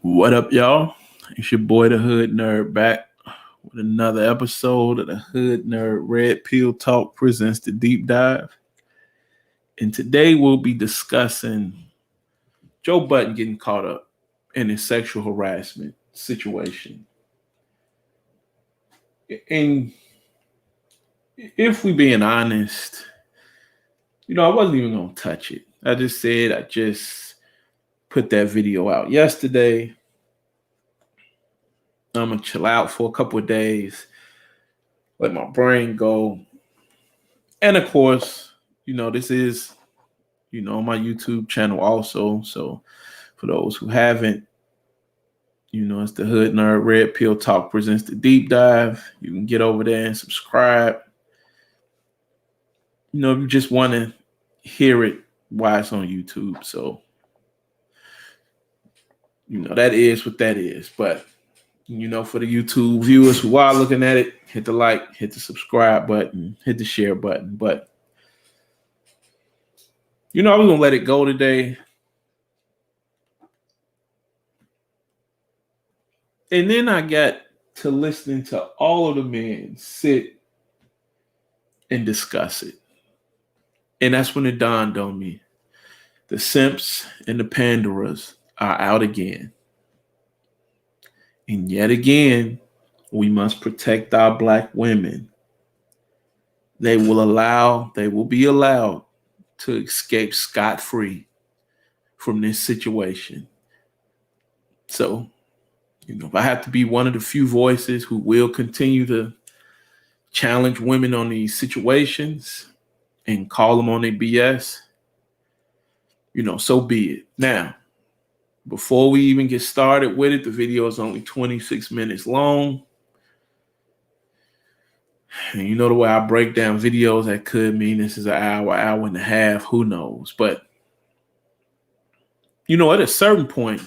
What up, y'all? It's your boy, the Hood Nerd, back with another episode of the Hood Nerd Red Pill Talk presents the Deep Dive. And today we'll be discussing Joe Budden getting caught up in his sexual harassment situation. And if we being honest, I wasn't even gonna touch it. I just put that video out yesterday. I'm gonna chill out for a couple of days, let my brain go. And of course, this is, my YouTube channel also. So for those who haven't, it's the Hood Nerd Red Pill Talk presents the Deep Dive. You can get over there and subscribe. If you just want to hear it while it's on YouTube. So, that is what that is. But, for the YouTube viewers who are looking at it, hit the like, hit the subscribe button, hit the share button. But, I was going to let it go today. And then I got to listening to all of the men sit and discuss it. And that's when it dawned on me. The simps and the panderers are out again. And yet again, we must protect our Black women. They will be allowed to escape scot-free from this situation. So, if I have to be one of the few voices who will continue to challenge women on these situations and call them on their BS, so be it. Now, before we even get started with it, the video is only 26 minutes long. And the way I break down videos, that could mean this is an hour and a half, who knows? But, at a certain point,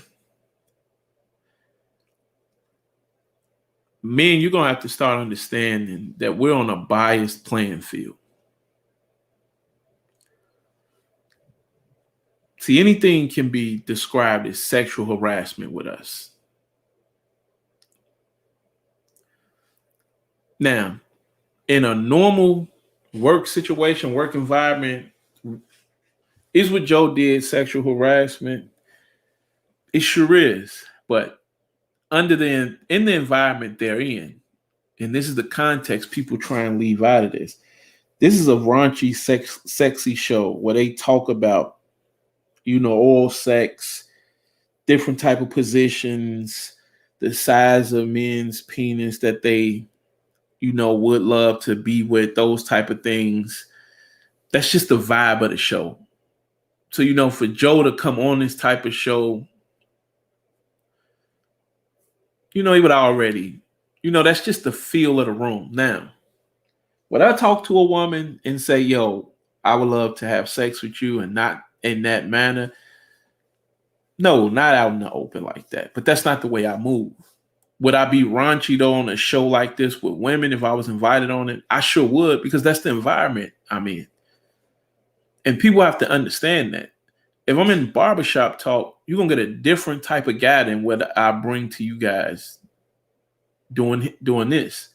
men, you're going to have to start understanding that we're on a biased playing field. See, anything can be described as sexual harassment with us. Now, in a normal work situation, work environment, is what Joe did sexual harassment? It sure is. But in the environment they're in, and this is the context people try and leave out of this. This is a raunchy, sexy show where they talk about, oral sex, different type of positions, the size of men's penis that they, would love to be with, those type of things. That's just the vibe of the show. So, for Joe to come on this type of show, he would already, that's just the feel of the room. Now, would I talk to a woman and say, yo, I would love to have sex with you and not in that manner? No, not out in the open like that. But that's not the way I move. Would I be raunchy though on a show like this with women if I was invited on it? I sure would, because that's the environment I'm in. And people have to understand that. If I'm in barbershop talk, you're going to get a different type of guy than what I bring to you guys doing this.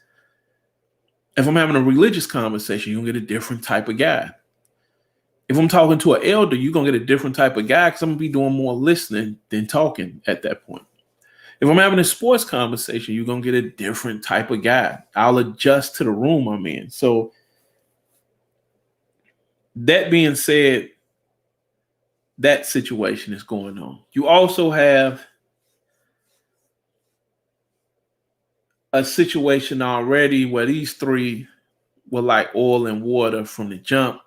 If I'm having a religious conversation, you're going to get a different type of guy. If I'm talking to an elder, you're going to get a different type of guy because I'm going to be doing more listening than talking at that point. If I'm having a sports conversation, you're going to get a different type of guy. I'll adjust to the room I'm in. So that being said, that situation is going on. You also have a situation already where these three were like oil and water from the jump.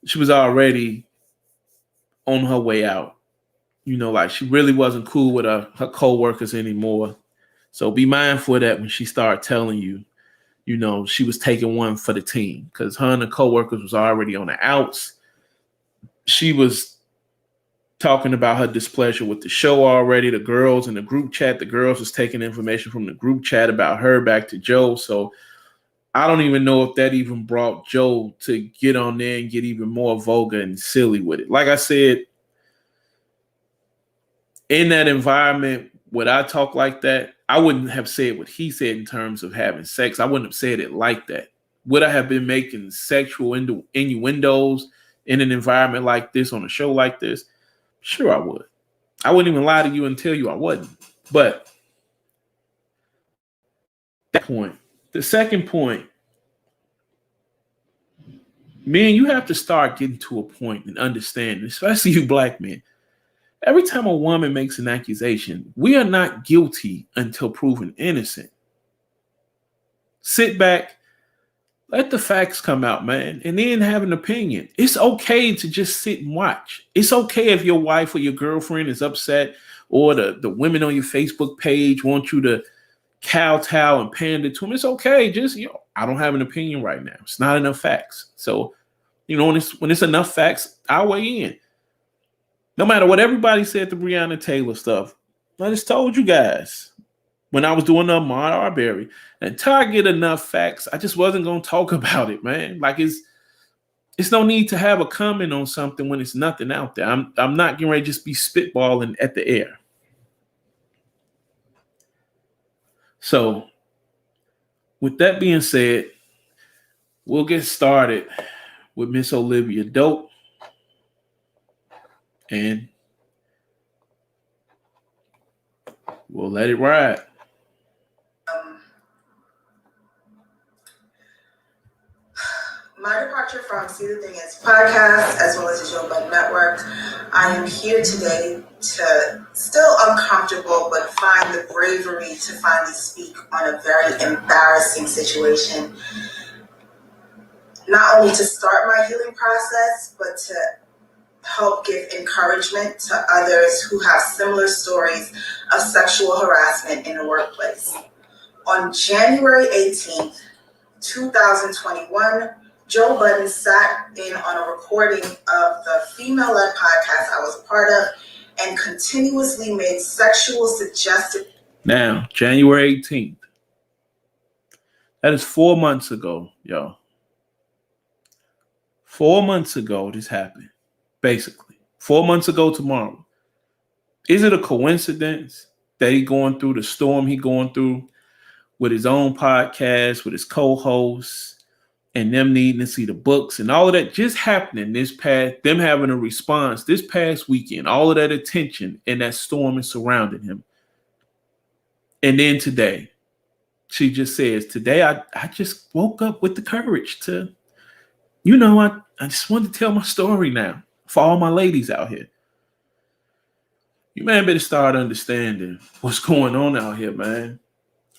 She was already on her way out. Like she really wasn't cool with her co-workers anymore. So be mindful of that when she started telling you, she was taking one for the team, because her and the co-workers was already on the outs. She was talking about her displeasure with the show already. The girls in the group chat, the girls was taking information from the group chat about her back to Joe. So I don't even know if that even brought Joe to get on there and get even more vulgar and silly with it. Like I said, in that environment, would I talk like that? I wouldn't have said what he said in terms of having sex. I wouldn't have said it like that. Would I have been making sexual innuendos in an environment like this, on a show like this? Sure, I would. I wouldn't even lie to you and tell you I wasn't. But that point, the second point, man, you have to start getting to a point and understanding, especially you black men. Every time a woman makes an accusation, we are not guilty until proven innocent. Sit back, let the facts come out, man, and then have an opinion. It's okay to just sit and watch. It's okay if your wife or your girlfriend is upset, or the women on your Facebook page want you to kowtow and pander to them. It's okay. Just, I don't have an opinion right now. It's not enough facts. So, when it's enough facts, I'll weigh in. No matter what everybody said, the Breonna Taylor stuff, I just told you guys when I was doing the Ahmaud Arbery, until I get enough facts, I just wasn't going to talk about it, man. Like, it's no need to have a comment on something when it's nothing out there. I'm not getting ready to just be spitballing at the air. So, with that being said, we'll get started with Miss Olivia Dope. And we'll let it ride. My departure from See the Thing Is podcast, as well as the Joe Budden Network, I am here today to, still uncomfortable, but find the bravery to finally speak on a very embarrassing situation. Not only to start my healing process, but to help give encouragement to others who have similar stories of sexual harassment in the workplace. On January 18th, 2021, Joe Budden sat in on a recording of the female-led podcast I was a part of and continuously made sexual suggestions. Now, January 18th. That is 4 months ago, y'all. 4 months ago, this happened. Basically. 4 months ago tomorrow. Is it a coincidence that he going through the storm he going through with his own podcast, with his co-hosts, and them needing to see the books and all of that just happening this past, them having a response this past weekend, all of that attention and that storm is surrounding him. And then today, she just says, today I just woke up with the courage to, I just wanted to tell my story now for all my ladies out here. You man better start understanding what's going on out here, man.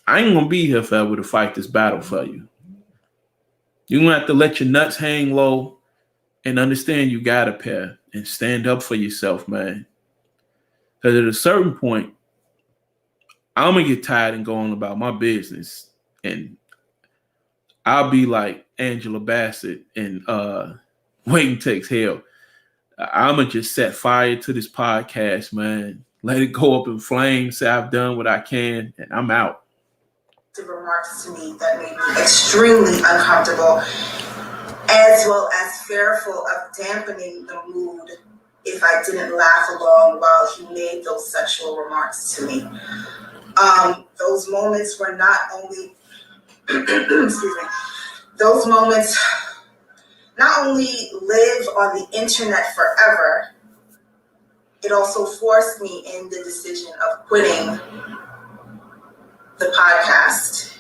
I ain't gonna be here forever to fight this battle for you. You're going to have to let your nuts hang low and understand you got a pair and stand up for yourself, man. Because at a certain point, I'm going to get tired and go on about my business. And I'll be like Angela Bassett in Waiting to Exhale. I'm going to just set fire to this podcast, man. Let it go up in flames. Say I've done what I can, and I'm out. Remarks to me that made me extremely uncomfortable, as well as fearful of dampening the mood if I didn't laugh along while he made those sexual remarks to me. Those moments were not only, excuse me, those moments not only live on the internet forever, it also forced me in the decision of quitting the podcast.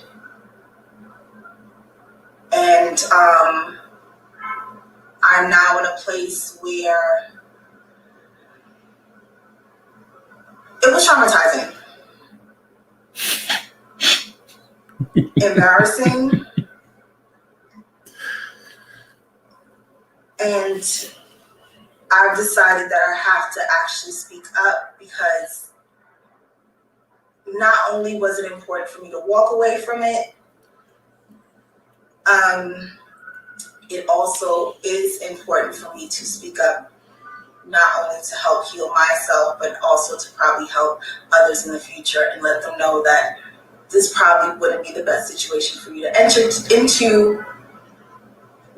And I'm now in a place where it was traumatizing, embarrassing, and I've decided that I have to actually speak up, because not only was it important for me to walk away from it, it also is important for me to speak up, not only to help heal myself, but also to probably help others in the future and let them know that this probably wouldn't be the best situation for you to enter into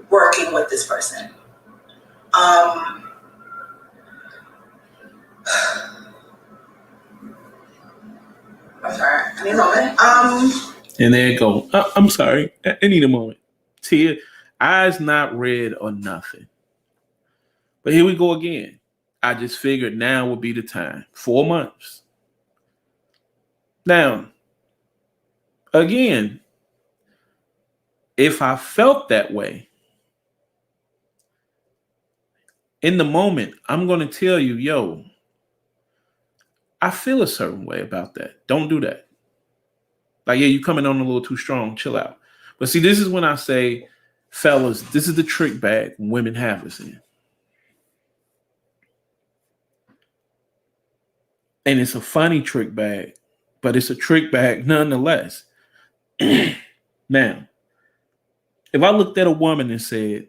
working with this person. I need a moment. And there it go. I'm sorry. I need a moment. Tear, eyes not red or nothing. But here we go again. I just figured now would be the time. 4 months. Now, again, if I felt that way in the moment, I'm going to tell you, yo, I feel a certain way about that. Don't do that. Like, yeah, you coming on a little too strong. Chill out. But see, this is when I say, fellas, this is the trick bag women have us in. And it's a funny trick bag, but it's a trick bag nonetheless. Now, if I looked at a woman and said,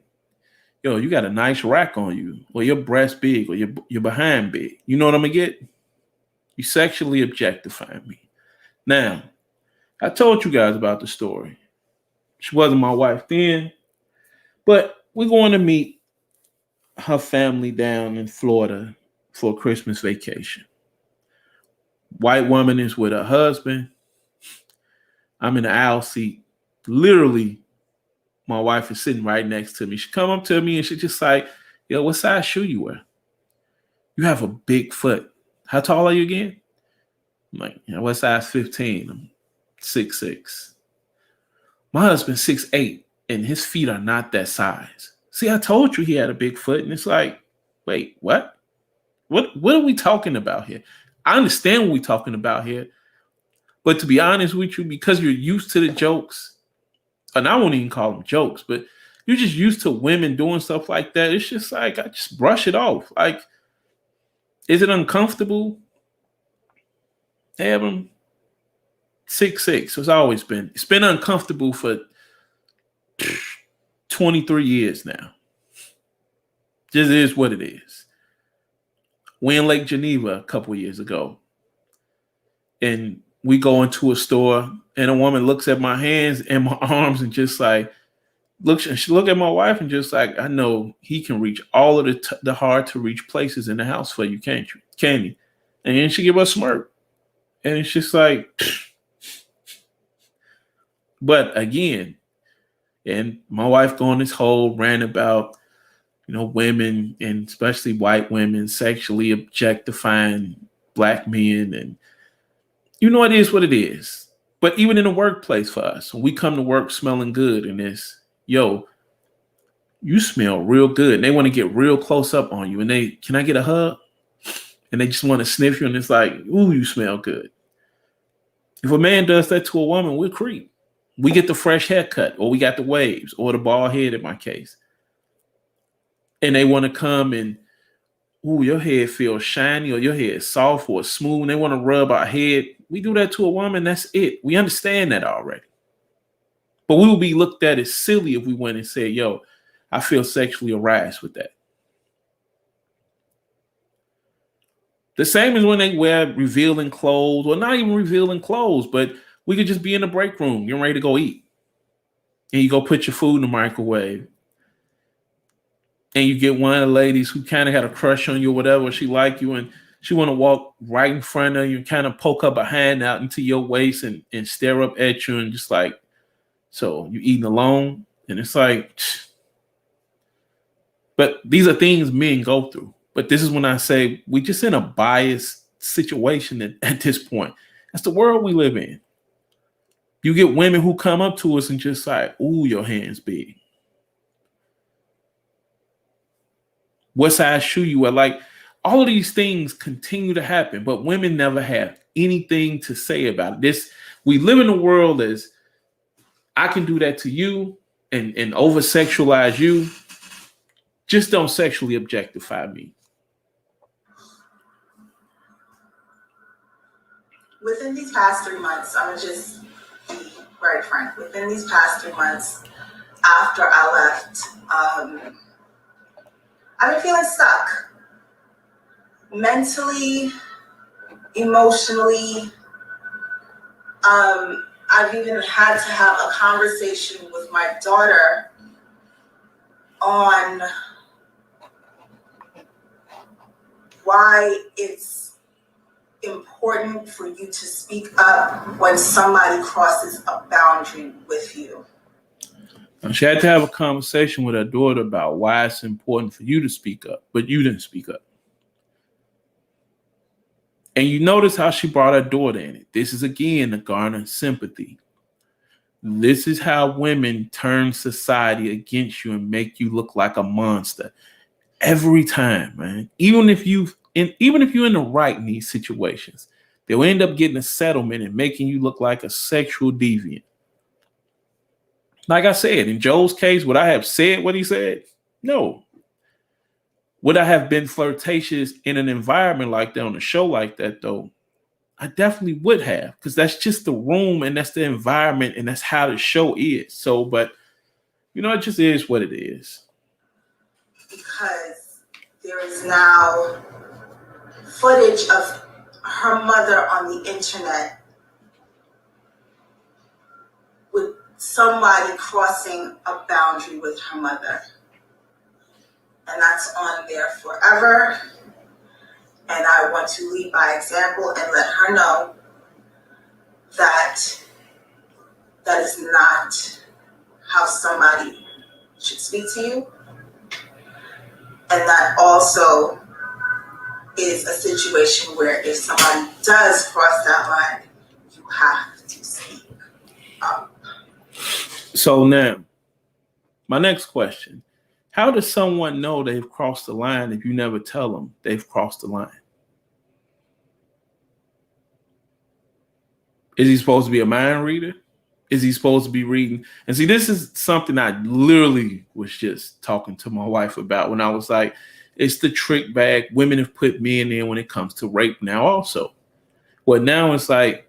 yo, you got a nice rack on you, or your breast big, or your behind big, you know what I'm gonna get? You sexually objectifying me. Now, I told you guys about the story. She wasn't my wife then, but we're going to meet her family down in Florida for a Christmas vacation. White woman is with her husband. I'm in the aisle seat. Literally, my wife is sitting right next to me. She come up to me and she just like, yo, what size shoe you wear? You have a big foot. How tall are you again? I'm like, what size 15? I'm 6'6". My husband's 6'8", and his feet are not that size. See, I told you he had a big foot, and it's like, wait, what? What are we talking about here? I understand what we're talking about here, but to be honest with you, because you're used to the jokes, and I won't even call them jokes, but you're just used to women doing stuff like that. It's just like, I just brush it off. Like, is it uncomfortable? Yeah, I'm 6'6". It's been uncomfortable for 23 years now. Just is what it is. We in Lake Geneva a couple years ago, and we go into a store, and a woman looks at my hands and my arms and just like, she look at my wife and just like, I know he can reach all of the hard to reach places in the house for you, can't you? Can he? And then she give us a smirk. And it's just like, but again, and my wife going this whole rant about, women and especially white women sexually objectifying black men. And it is what it is. But even in the workplace for us, when we come to work smelling good and it's, yo, you smell real good. And they want to get real close up on you. And can I get a hug? And they just want to sniff you. And it's like, ooh, you smell good. If a man does that to a woman, we're creep. We get the fresh haircut, or we got the waves, or the bald head in my case. And they want to come and, ooh, your head feels shiny, or your head is soft or smooth. And they want to rub our head. We do that to a woman, that's it. We understand that already. But we would be looked at as silly if we went and said, yo, I feel sexually aroused with that. The same as when they wear revealing clothes, or not even revealing clothes, but we could just be in the break room, getting ready to go eat. And you go put your food in the microwave. And you get one of the ladies who kind of had a crush on you or whatever, she like you, and she want to walk right in front of you and kind of poke up a hand out into your waist and stare up at you and just like, so you eating alone? And it's like, but these are things men go through. But this is when I say we just in a biased situation at this point. That's the world we live in. You get women who come up to us and just like, ooh, your hand's big. What size shoe you wear? Like, all of these things continue to happen, but women never have anything to say about it. We live in a world as I can do that to you and over sexualize you. Just don't sexually objectify me. Within these past 3 months, I'm gonna just be very frank. Within these past 3 months, after I left, I've been feeling stuck. Mentally, emotionally. I've even had to have a conversation with my daughter on why it's important for you to speak up when somebody crosses a boundary with you? She had to have a conversation with her daughter about why it's important for you to speak up, but you didn't speak up. And you notice how she brought her daughter in it. This is again to garner sympathy. This is how women turn society against you and make you look like a monster every time, man. Even if you're in the right in these situations, they'll end up getting a settlement and making you look like a sexual deviant. Like I said, in Joe's case, would I have said what he said? No. Would I have been flirtatious in an environment like that on a show like that, though? I definitely would have, because that's just the room and that's the environment and that's how the show is. So, but, it just is what it is. Because there is now footage of her mother on the internet with somebody crossing a boundary with her mother. And that's on there forever. And I want to lead by example and let her know that that is not how somebody should speak to you. And that also is a situation where if somebody does cross that line, you have to speak up. So now, my next question. How does someone know they've crossed the line if you never tell them they've crossed the line? Is he supposed to be a mind reader? Is he supposed to be reading? And see, this is something I literally was just talking to my wife about when I was like, it's the trick bag women have put men in when it comes to rape now also. Well, now it's like,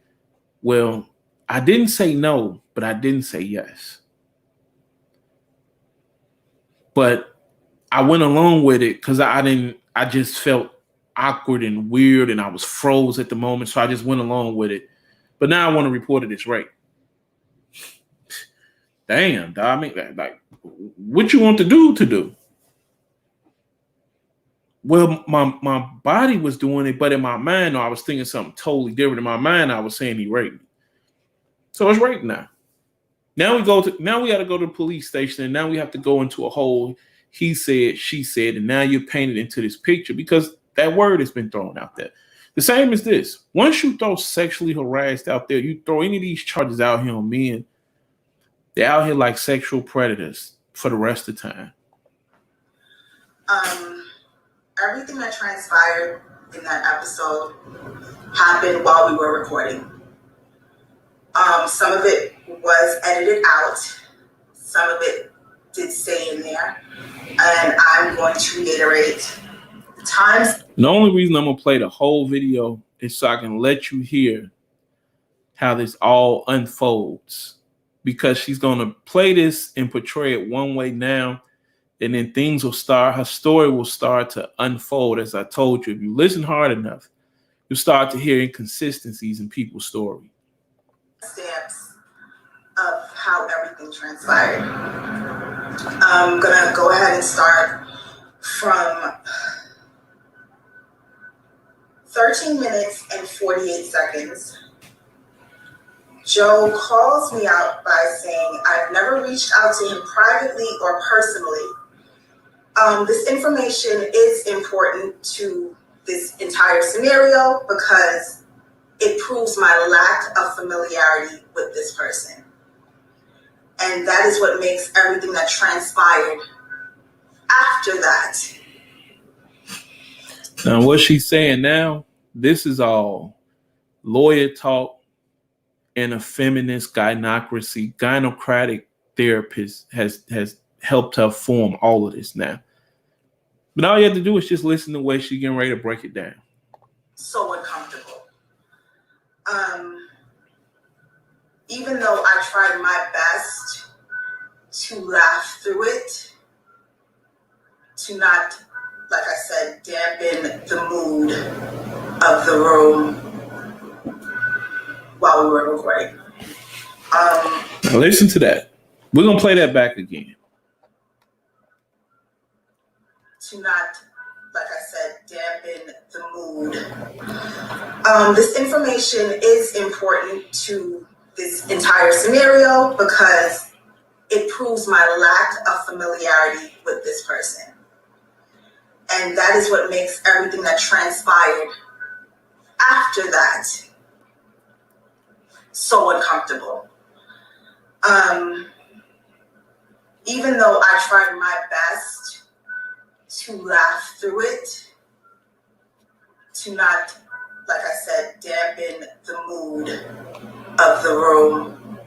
well, I didn't say no, but I didn't say yes. But I went along with it because I just felt awkward and weird and I was froze at the moment. So I just went along with it. But now I want to report it as rape. Damn, dog. I mean, like, what you want to do? Well, my body was doing it, but in my mind, I was thinking something totally different. In my mind, I was saying he raped me. So it's rape now. Now we got to go to the police station, and now we have to go into a whole he said, she said, and now you're painted into this picture because that word has been thrown out there. The same as this. Once you throw sexually harassed out there, you throw any of these charges out here on men, they're out here like sexual predators for the rest of the time. Everything that transpired in that episode happened while we were recording. Some of it was edited out. Some of it did stay in there. And I'm going to reiterate the times. The only reason I'm going to play the whole video is so I can let you hear how this all unfolds. Because she's going to play this and portray it one way now. And then her story will start to unfold. As I told you, if you listen hard enough, you'll start to hear inconsistencies in people's story. Stamps of how everything transpired. I'm going to go ahead and start from 13 minutes and 48 seconds. Joe calls me out by saying, I've never reached out to him privately or personally. This information is important to this entire scenario because it proves my lack of familiarity with this person. And that is what makes everything that transpired after that. Now, what she's saying now, this is all lawyer talk and a feminist gynocratic therapist has helped her form all of this now. But all you have to do is just listen to the way she's getting ready to break it down. So uncomfortable. Even though I tried my best to laugh through it, to not, like I said, dampen the mood of the room while we were recording. Now listen to that. We're going to play that back again. To not, like I said, dampen the mood. This information is important to this entire scenario because it proves my lack of familiarity with this person. And that is what makes everything that transpired after that so uncomfortable. Even though I tried my best to laugh through it, to not, like I said, dampen the mood of the room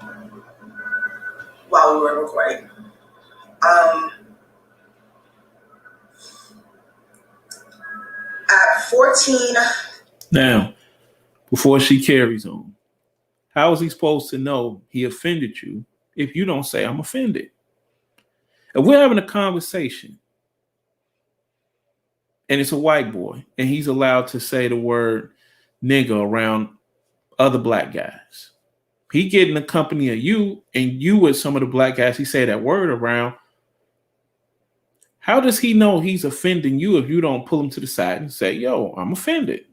while we were recording. At 14. Now, before she carries on, how is he supposed to know he offended you if you don't say I'm offended? If we're having a conversation and it's a white boy and he's allowed to say the word nigga around other black guys, he get in the company of you and you with some of the black guys he say that word around, how does he know he's offending you if you don't pull him to the side and say, yo, I'm offended?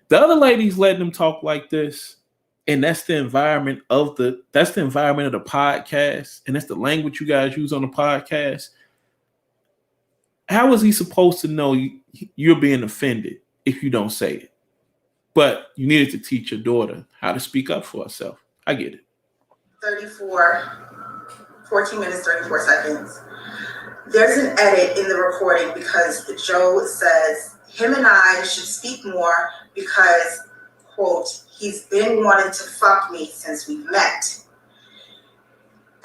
The other ladies letting him talk like this, and that's the environment of the podcast, and that's the language you guys use on the podcast. How is he supposed to know you're being offended if you don't say it? But you needed to teach your daughter how to speak up for herself. I get it. 14 minutes, 34 seconds. There's an edit in the recording because Joe says him and I should speak more because, quote, he's been wanting to fuck me since we met.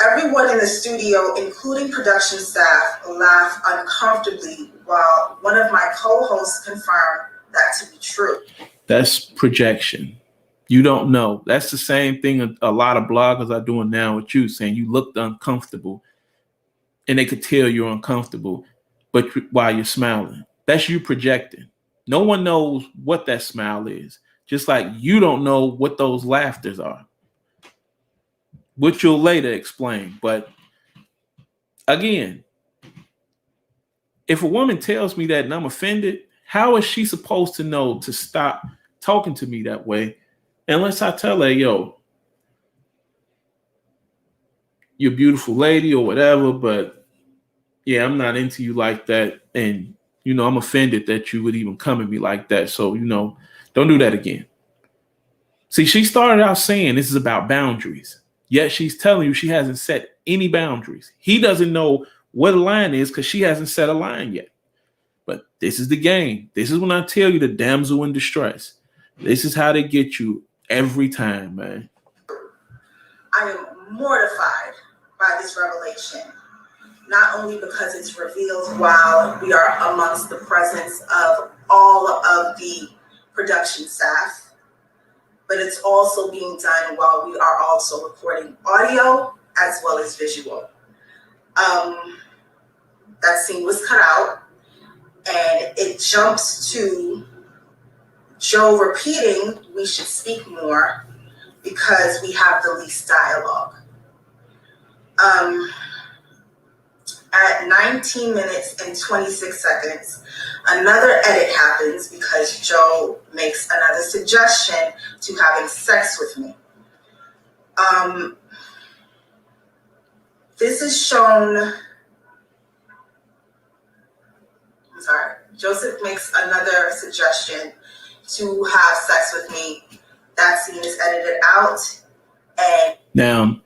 Everyone in the studio, including production staff, laughed uncomfortably while one of my co-hosts confirmed that to be true. That's projection. You don't know. That's the same thing a lot of bloggers are doing now with you, saying you looked uncomfortable and they could tell you're uncomfortable, but while you're smiling, that's you projecting. No one knows what that smile is, just like you don't know what those laughters are, which you'll later explain. But again, if a woman tells me that and I'm offended, how is she supposed to know to stop talking to me that way unless I tell her, yo, you're a beautiful lady or whatever, but yeah, I'm not into you like that. And, I'm offended that you would even come at me like that. So, don't do that again. See, she started out saying this is about boundaries, yet she's telling you she hasn't set any boundaries. He doesn't know what a line is because she hasn't set a line yet. But this is the game. This is when I tell you the damsel in distress. This is how they get you every time, man. I am mortified by this revelation, not only because it's revealed while we are amongst the presence of all of the production staff, but it's also being done while we are also recording audio as well as visual. That scene was cut out, and it jumps to Joe repeating we should speak more because we have the least dialogue. At 19 minutes and 26 seconds, another edit happens because Joe makes another suggestion to having sex with me. This is shown. Joseph makes another suggestion to have sex with me. That scene is edited out. And now,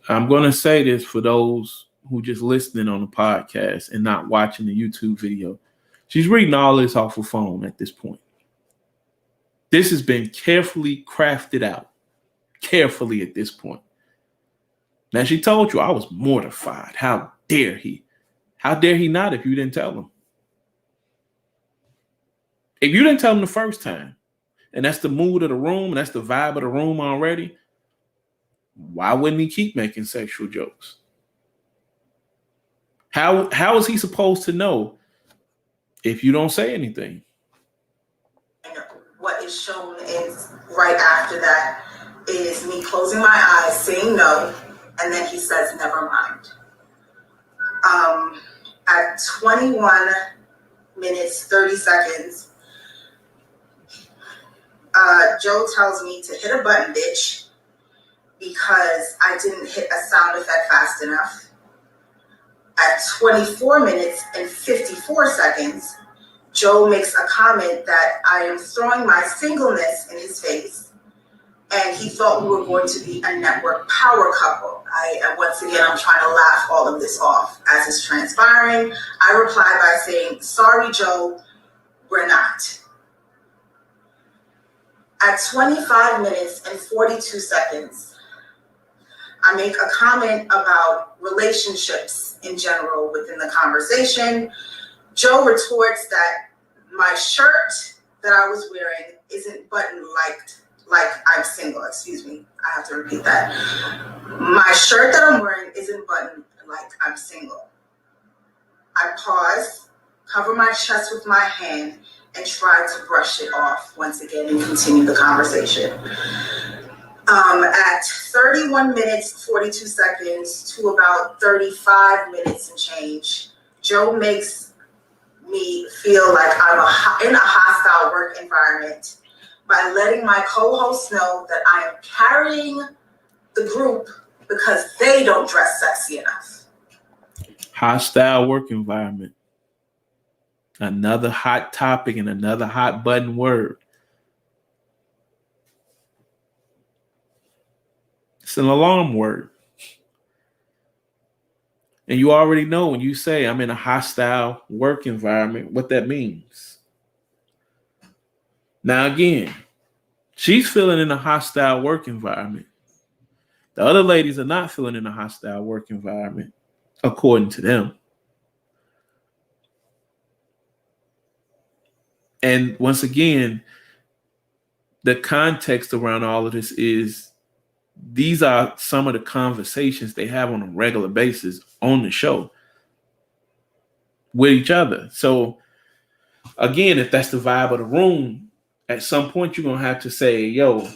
I'm going to say this for those who just listening on the podcast and not watching the YouTube video. She's reading all this off her phone at this point. This has been carefully crafted out. Carefully at this point. Now, she told you I was mortified. How dare he? How dare he not if you didn't tell him? If you didn't tell him the first time, and that's the mood of the room, and that's the vibe of the room already, why wouldn't he keep making sexual jokes? How is he supposed to know if you don't say anything? What is shown is right after that is me closing my eyes, saying no, and then he says, never mind. At 21 minutes, 30 seconds, Joe tells me to hit a button, bitch, because I didn't hit a sound effect fast enough. At 24 minutes and 54 seconds, Joe makes a comment that I am throwing my singleness in his face, and he thought we were going to be a network power couple. Once again, I'm trying to laugh all of this off. As it's transpiring, I reply by saying, sorry, Joe, we're not. At 25 minutes and 42 seconds, I make a comment about relationships in general within the conversation. Joe retorts that my shirt that I was wearing isn't buttoned like I'm single. Excuse me, I have to repeat that. My shirt that I'm wearing isn't buttoned like I'm single. I pause, cover my chest with my hand, and try to brush it off once again and continue the conversation. At 31 minutes, 42 seconds to about 35 minutes and change, Joe makes me feel like I'm in a hostile work environment by letting my co-hosts know that I am carrying the group because they don't dress sexy enough. Hostile work environment. Another hot topic and another hot button word. It's an alarm word. And you already know when you say I'm in a hostile work environment, what that means. Now, again, she's feeling in a hostile work environment. The other ladies are not feeling in a hostile work environment, according to them. And once again, the context around all of this is these are some of the conversations they have on a regular basis on the show with each other. So again, if that's the vibe of the room, at some point you're going to have to say, yo,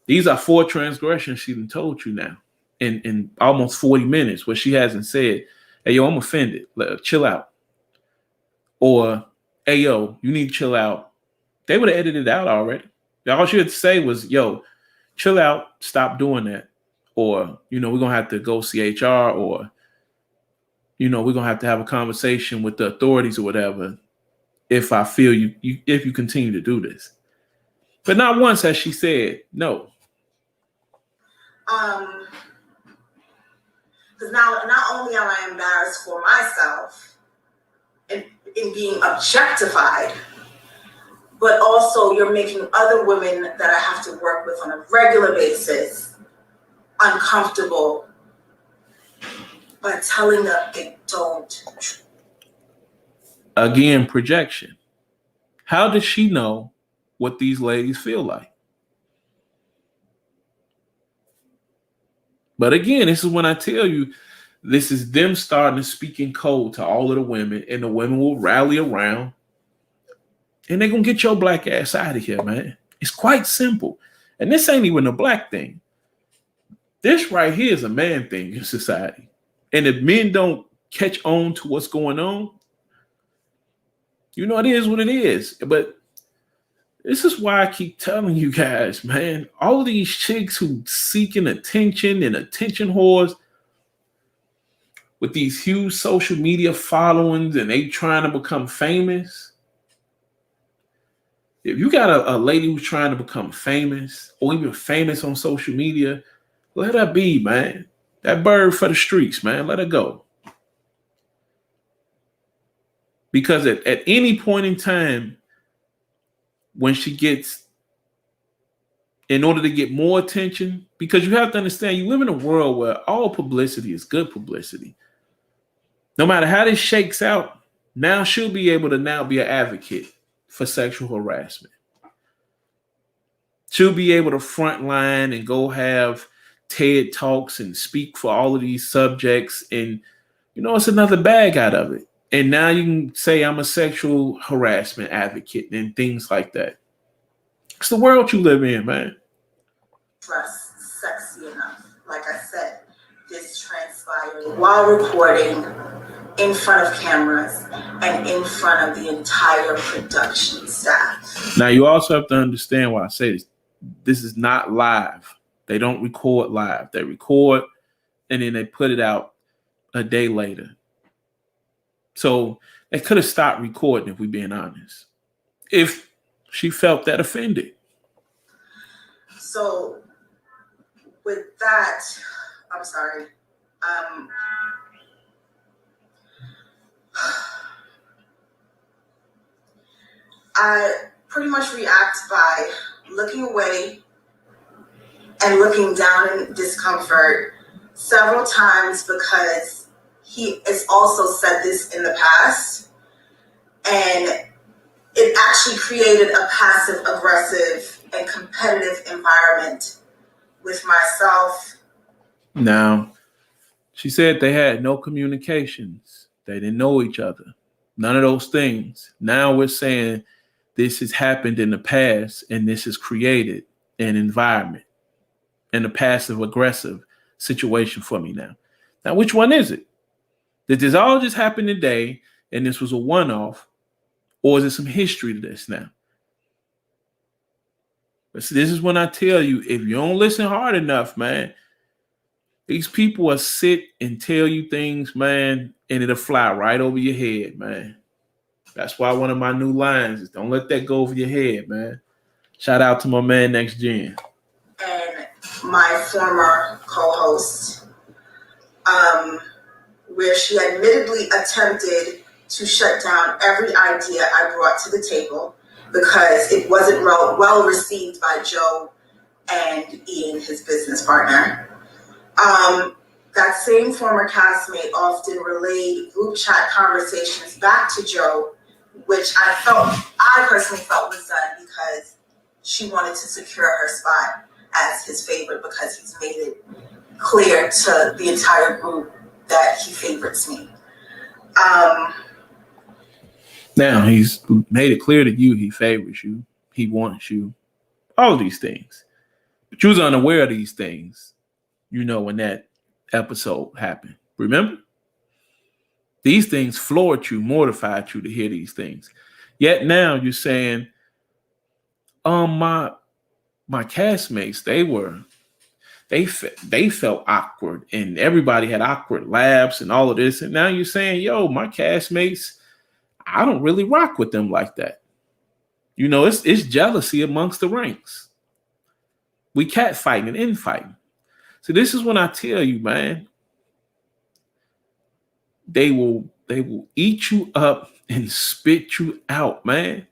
these are 4 transgressions she done told you now in almost 40 minutes where she hasn't said, hey, yo, I'm offended. Chill out. Or, hey, yo, you need to chill out. They would have edited it out already. All she had to say was, yo, chill out, stop doing that. Or, we're going to have to go see HR, or, we're going to have a conversation with the authorities or whatever if I feel if you continue to do this. But not once has she said no. Because now not only am I embarrassed for myself in being objectified, but also you're making other women that I have to work with on a regular basis uncomfortable by telling them they don't. Again, projection. How does she know what these ladies feel like? But again, this is when I tell you, this is them starting to speak in code to all of the women, and the women will rally around, and they're going to get your black ass out of here, man. It's quite simple. And this ain't even a black thing. This right here is a man thing in society. And if men don't catch on to what's going on, it is what it is. But this is why I keep telling you guys, man, all of these chicks who seeking attention and attention whores with these huge social media followings and they trying to become famous. If you got a lady who's trying to become famous or even famous on social media, let her be, man. That bird for the streets, man. Let her go. Because at any point in time, when she gets, in order to get more attention, because you have to understand, you live in a world where all publicity is good publicity. No matter how this shakes out, now she'll be able to now be an advocate for sexual harassment. She'll be able to frontline and go have TED Talks and speak for all of these subjects. And, it's another bag out of it. And now you can say I'm a sexual harassment advocate and things like that. It's the world you live in, man. Dress sexy enough. Like I said, this transpired while recording in front of cameras and in front of the entire production staff. Now, you also have to understand why I say this. This is not live. They don't record live. They record and then they put it out a day later. So they could have stopped recording, if we're being honest, if she felt that offended. So with that, I'm sorry. I pretty much react by looking away and looking down in discomfort several times, because he has also said this in the past, and it actually created a passive aggressive and competitive environment with myself. Now, she said they had no communications. They didn't know each other. None of those things. Now we're saying this has happened in the past, and this has created an environment and a passive aggressive situation for me now. Now, which one is it? Did this all just happen today and this was a one-off, or is there some history to this now? But see, this is when I tell you, if you don't listen hard enough, man, these people will sit and tell you things, man, and it'll fly right over your head, man. That's why one of my new lines is don't let that go over your head, man. Shout out to my man Next Gen. And my former co-host, where she admittedly attempted to shut down every idea I brought to the table because it wasn't well received by Joe and Ian, his business partner. That same former castmate often relayed group chat conversations back to Joe, which I personally felt was done because she wanted to secure her spot as his favorite, because he's made it clear to the entire group that he favorites me. Now he's made it clear to you he favors you, he wants you, all of these things. But you was unaware of these things, when that episode happened. Remember? These things floored you, mortified you to hear these things. Yet now you're saying, my castmates, they felt awkward, and everybody had awkward laughs and all of this. And now you're saying, my castmates, I don't really rock with them like that. It's jealousy amongst the ranks. We catfighting and infighting. So this is when I tell you, man, they will eat you up and spit you out, man.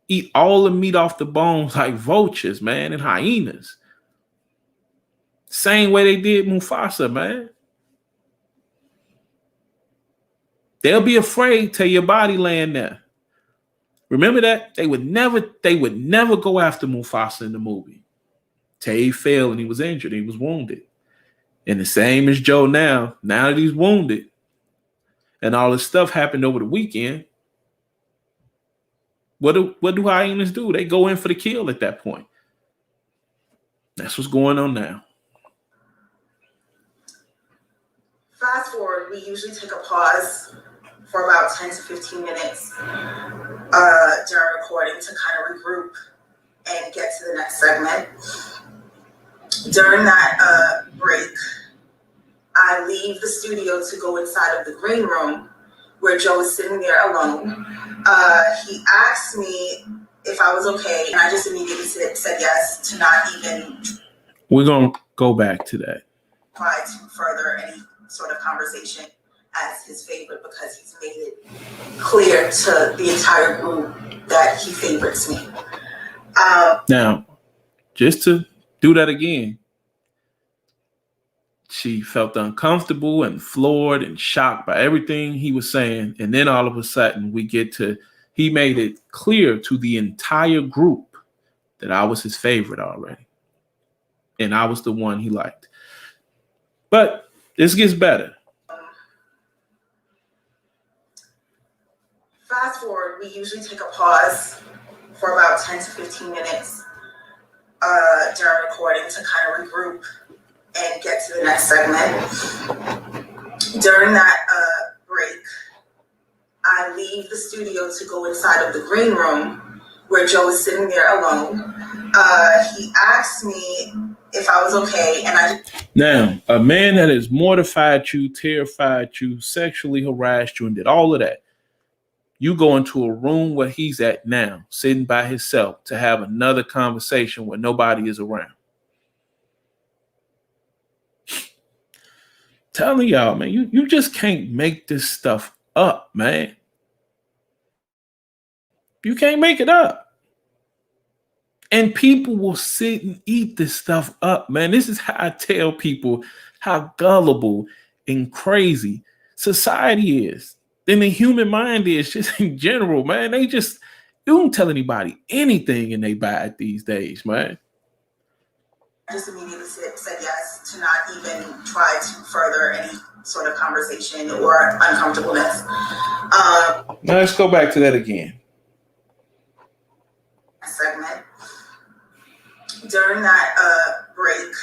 Eat all the meat off the bones like vultures, man, and hyenas. Same way they did Mufasa, man. They'll be afraid till your body laying there. Remember that? They would never go after Mufasa in the movie. Till he fell and he was injured, he was wounded. And the same as Joe now that he's wounded and all this stuff happened over the weekend, what do hyenas do? They go in for the kill at that point. That's what's going on now. Fast forward, we usually take a pause for about 10 to 15 minutes during recording to kind of regroup and get to the next segment. During that break, I leave the studio to go inside of the green room where Joe is sitting there alone. He asked me if I was okay, and I just immediately said yes, to not even... We're going to go back to that. Try to further any sort of conversation as his favorite, because he's made it clear to the entire group that he favorites me. Now, just to do that again, she felt uncomfortable and floored and shocked by everything he was saying. And then all of a sudden he made it clear to the entire group that I was his favorite already. And I was the one he liked. But this gets better. Fast forward, we usually take a pause for about 10 to 15 minutes during recording to kind of regroup and get to the next segment. During that break, I leave the studio to go inside of the green room where Joe is sitting there alone. He asked me if I was okay, and I Now, a man that has mortified you, terrified you, sexually harassed you, and did all of that, you go into a room where he's at now, sitting by himself, to have another conversation where nobody is around. Telling y'all, man, you just can't make this stuff up, man. You can't make it up. And people will sit and eat this stuff up, man. This is how I tell people how gullible and crazy society is. And the human mind is just in general, man. You don't tell anybody anything and they buy it these days, man. just immediately said yes to not even try to further any sort of conversation or uncomfortableness. Now let's go back to that again. Segment. During that break,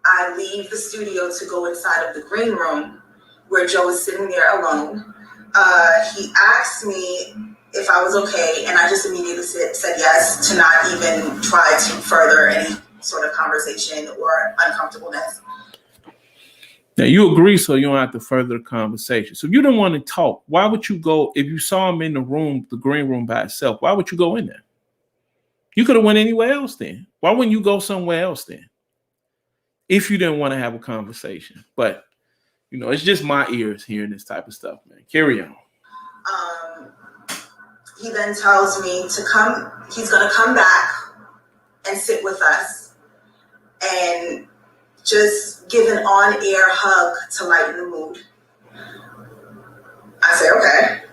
I leave the studio to go inside of the green room where Joe is sitting there alone. He asked me if I was okay, and I just immediately said yes to not even try to further any sort of conversation or uncomfortableness. Now you agree, so you don't have to further the conversation. So if you don't want to talk, why would you go? If you saw him in the room, the green room by itself, why would you go in there? You could have went anywhere else then. Why wouldn't you go somewhere else then? If you didn't want to have a conversation. But, it's just my ears hearing this type of stuff, man. Carry on. He then tells me to come, he's going to come back and sit with us and just give an on-air hug to lighten the mood. I say, okay.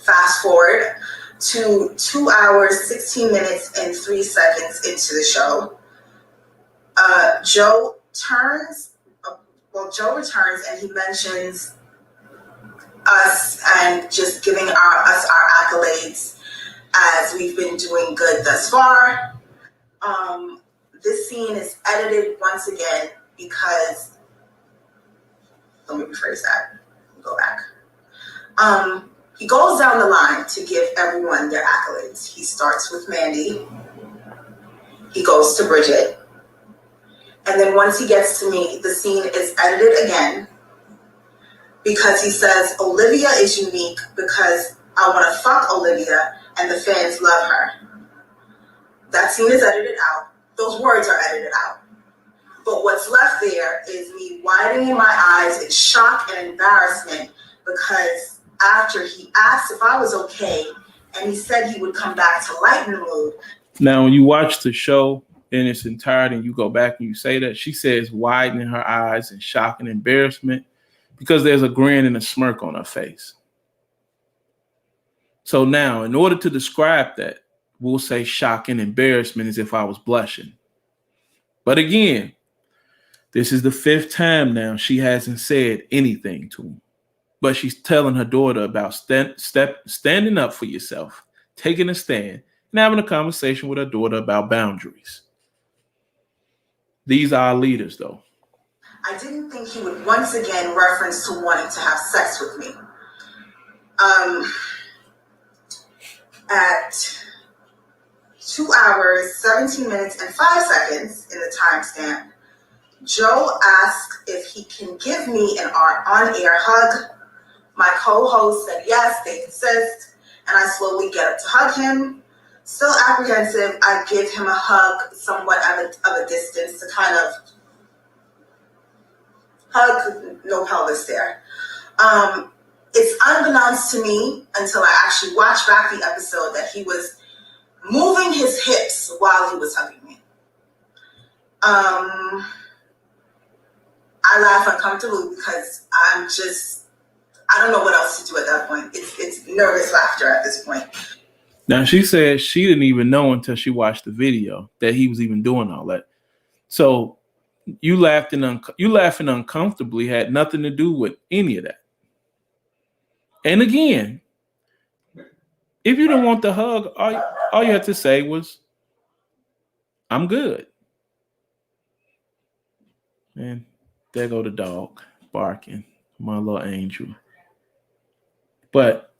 Fast forward to 2 hours, 16 minutes, and 3 seconds into the show. Joe returns and he mentions us and just giving us our accolades as we've been doing good thus far. This scene is edited once again because, let me rephrase that, go back. He goes down the line to give everyone their accolades. He starts with Mandy. He goes to Bridget. And then once he gets to me, the scene is edited again because he says, Olivia is unique because I want to fuck Olivia and the fans love her. That scene is edited out. Those words are edited out. But what's left there is me widening my eyes in shock and embarrassment because after he asked if I was okay and he said he would come back to lighten the mood. Now, when you watch the show in its entirety and you go back and you say that, she says widening her eyes in shock and embarrassment because there's a grin and a smirk on her face. So now, in order to describe that, we'll say shock and embarrassment as if I was blushing. But again, this is the 5th time now she hasn't said anything to him. But she's telling her daughter about standing up for yourself, taking a stand, and having a conversation with her daughter about boundaries. These are our leaders, though. I didn't think he would once again reference to wanting to have sex with me. At 2 hours, 17 minutes, and 5 seconds in the timestamp, Joe asked if he can give me an on-air hug. My co-host said yes, they insist, and I slowly get up to hug him. Still apprehensive, I give him a hug somewhat of a distance to kind of hug, no pelvis there. It's unbeknownst to me until I actually watched back the episode that he was moving his hips while he was hugging me. I laugh uncomfortably because I don't know what else to do at that point. It's nervous laughter at this point. Now, she said she didn't even know until she watched the video that he was even doing all that. So you laughing uncomfortably had nothing to do with any of that. And again, if you didn't want the hug, all you had to say was, I'm good. And there go the dog barking, my little angel. But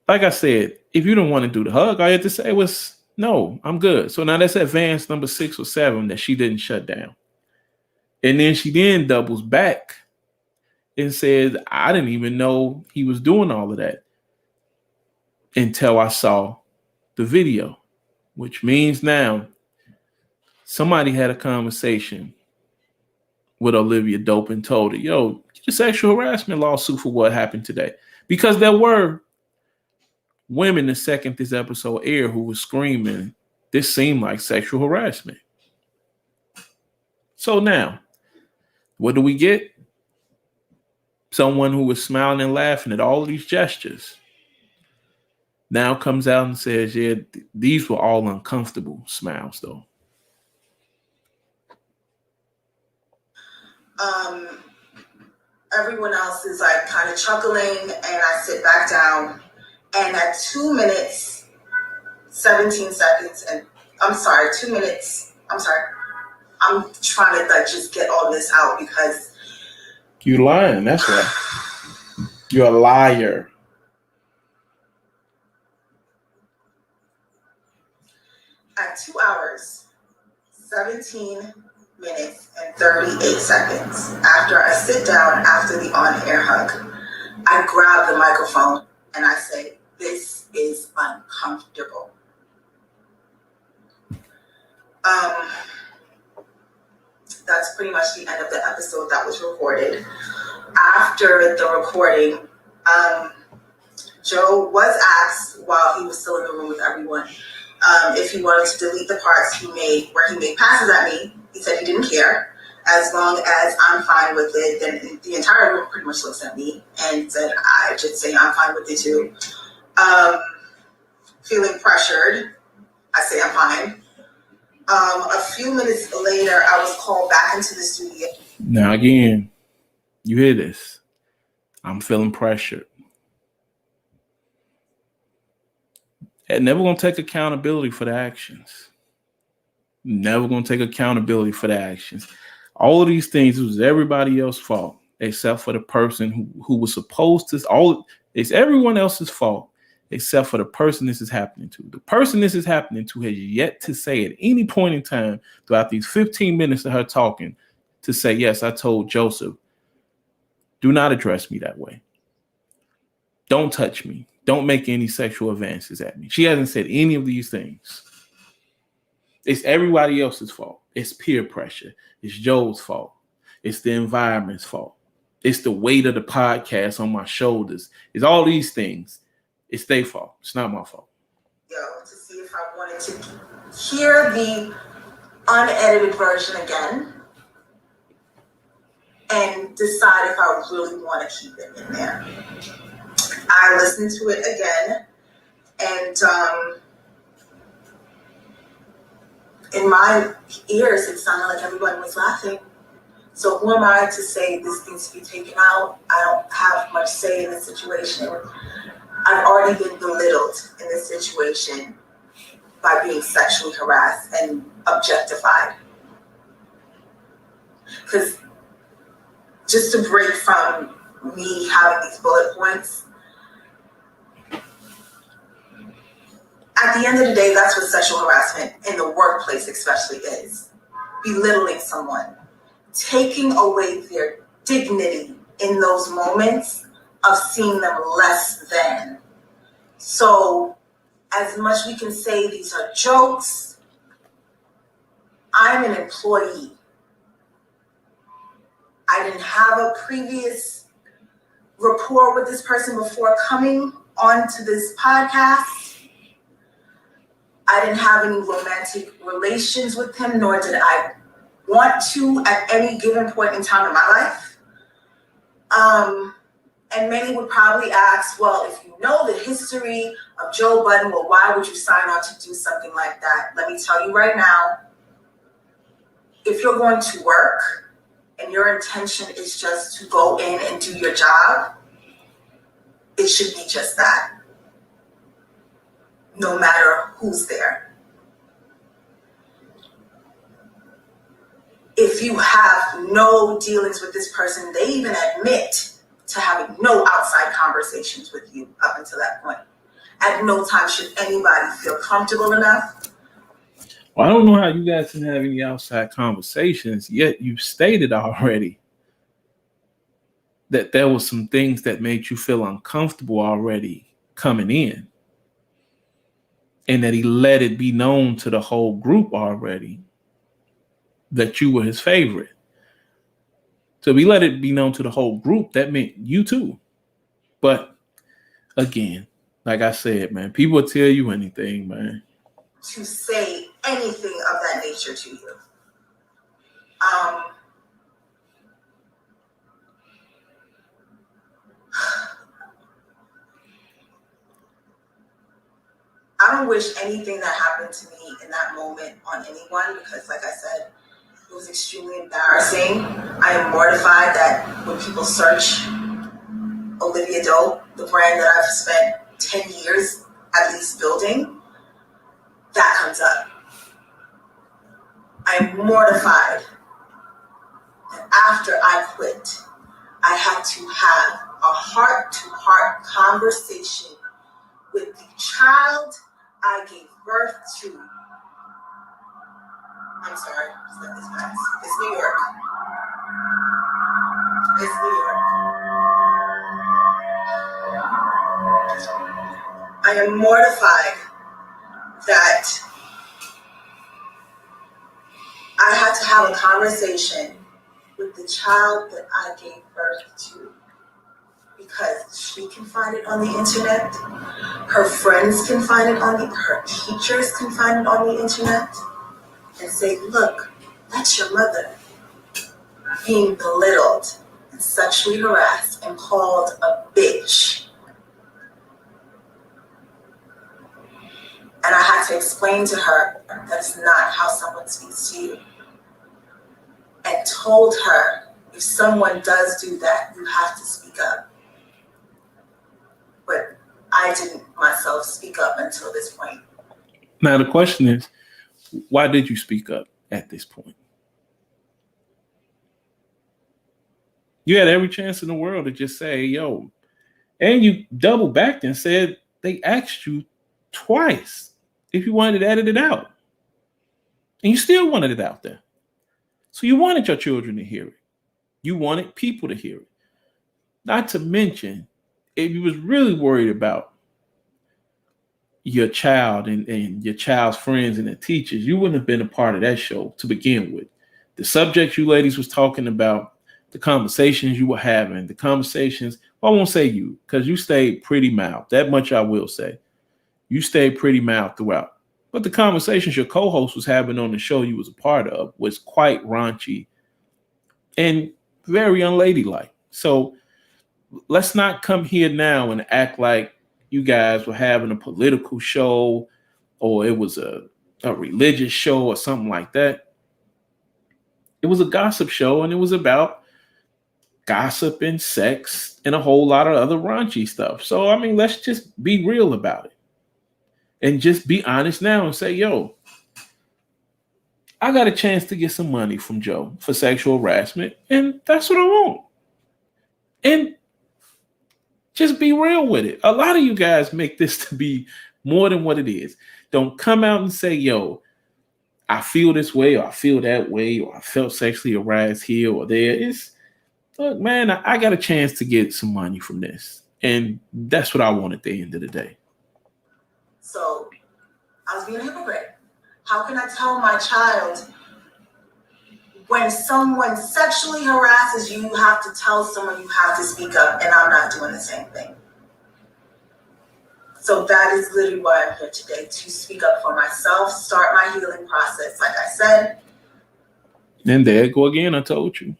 like I said, if you don't want to do the hug, all you had to say was, no, I'm good. So now that's advance number 6 or 7 that she didn't shut down. And then she then doubles back and says, I didn't even know he was doing all of that until I saw the video, which means now somebody had a conversation with Olivia Dope and told her, yo, get a sexual harassment lawsuit for what happened today. Because there were women the second this episode aired who was screaming, this seemed like sexual harassment. So now, what do we get? Someone who was smiling and laughing at all of these gestures now comes out and says, yeah, these were all uncomfortable smiles, though. Everyone else is like kind of chuckling, and I sit back down, and at 2 minutes, 17 seconds, and I'm sorry, I'm trying to like just get all this out because you're lying. That's right. You're a liar. At 2 hours, 17 minutes and 38 seconds after I sit down after the on-air hug, I grab the microphone and I say, this is uncomfortable. That's pretty much the end of the episode that was recorded. After the recording, Joe was asked while he was still in the room with everyone if he wanted to delete the parts he made where he made passes at me. He said he didn't care. As long as I'm fine with it, then the entire room pretty much looks at me and said I should say I'm fine with it too. Feeling pressured, I say I'm fine. A few minutes later, I was called back into the studio. Now again, you hear this. I'm feeling pressured. And never going to take accountability for the actions. Never going to take accountability for the actions. All of these things was everybody else's fault, except for the person who was supposed to. It's everyone else's fault, except for the person this is happening to. The person this is happening to has yet to say at any point in time throughout these 15 minutes of her talking to say, yes, I told Joseph, do not address me that way. Don't touch me. Don't make any sexual advances at me. She hasn't said any of these things. It's everybody else's fault. It's peer pressure. It's Joe's fault. It's the environment's fault. It's the weight of the podcast on my shoulders. It's all these things. It's their fault. It's not my fault. To see if I wanted to hear the unedited version again and decide if I really want to keep it in there. I listened to it again, and in my ears, it sounded like everybody was laughing. So who am I to say this needs to be taken out? I don't have much say in the situation. I've already been belittled in this situation by being sexually harassed and objectified. Because just to break from me having these bullet points, at the end of the day, that's what sexual harassment in the workplace especially is. Belittling someone, taking away their dignity in those moments of seeing them less than. So, as much we can say these are jokes, I'm an employee. I didn't have a previous rapport with this person before coming onto this podcast. I didn't have any romantic relations with him, nor did I want to at any given point in time in my life. And many would probably ask, well, if you know the history of Joe Budden, well, why would you sign on to do something like that? Let me tell you right now, if you're going to work and your intention is just to go in and do your job, it should be just that, no matter who's there. If you have no dealings with this person, they even admit to having no outside conversations with you up until that point. At no time should anybody feel comfortable enough. Well, I don't know how you guys can have any outside conversations, yet you've stated already that there was some things that made you feel uncomfortable already coming in. And that he let it be known to the whole group already that you were his favorite. So if he let it be known to the whole group, that meant you too. But again, like I said, man, people will tell you anything, man. To say anything of that nature to you. I don't wish anything that happened to me in that moment on anyone because, like I said, it was extremely embarrassing. I am mortified that when people search Olivia Doe, the brand that I've spent 10 years at least building, that comes up. I am mortified that after I quit, I had to have a heart-to-heart conversation with the child I gave birth to. I'm sorry, just let this pass. It's New York. It's New York. I am mortified that I had to have a conversation with the child that I gave birth to because she can find it on the internet, her friends can find it her teachers can find it on the internet, and say, look, that's your mother being belittled and sexually harassed and called a bitch. And I had to explain to her that's not how someone speaks to you. And told her, if someone does do that, you have to speak up. But I didn't myself speak up until this point. Now the question is, why did you speak up at this point? You had every chance in the world to just say, yo, and you double backed and said they asked you twice if you wanted to edit it out. And you still wanted it out there. So you wanted your children to hear it. You wanted people to hear it. Not to mention, if you was really worried about your child and your child's friends and the teachers, you wouldn't have been a part of that show to begin with. The subjects you ladies was talking about, the conversations you were having, the conversations, well, I won't say you, because you stayed pretty mild. That much I will say. You stayed pretty mild throughout. But the conversations your co-host was having on the show you was a part of was quite raunchy and very unladylike. So let's not come here now and act like you guys were having a political show or it was a religious show or something like that. It was a gossip show and it was about gossip and sex and a whole lot of other raunchy stuff. So, I mean, let's just be real about it and just be honest now and say, yo, I got a chance to get some money from Joe for sexual harassment and that's what I want. And just be real with it. A lot of you guys make this to be more than what it is. Don't come out and say, yo, I feel this way or I feel that way or I felt sexually harassed here or there. It's, look, man, I got a chance to get some money from this. And that's what I want at the end of the day. So I was being a hypocrite. How can I tell my child when someone sexually harasses you, you have to tell someone you have to speak up, and I'm not doing the same thing? So that is literally why I'm here today, to speak up for myself, start my healing process, like I said. And there you go again, I told you.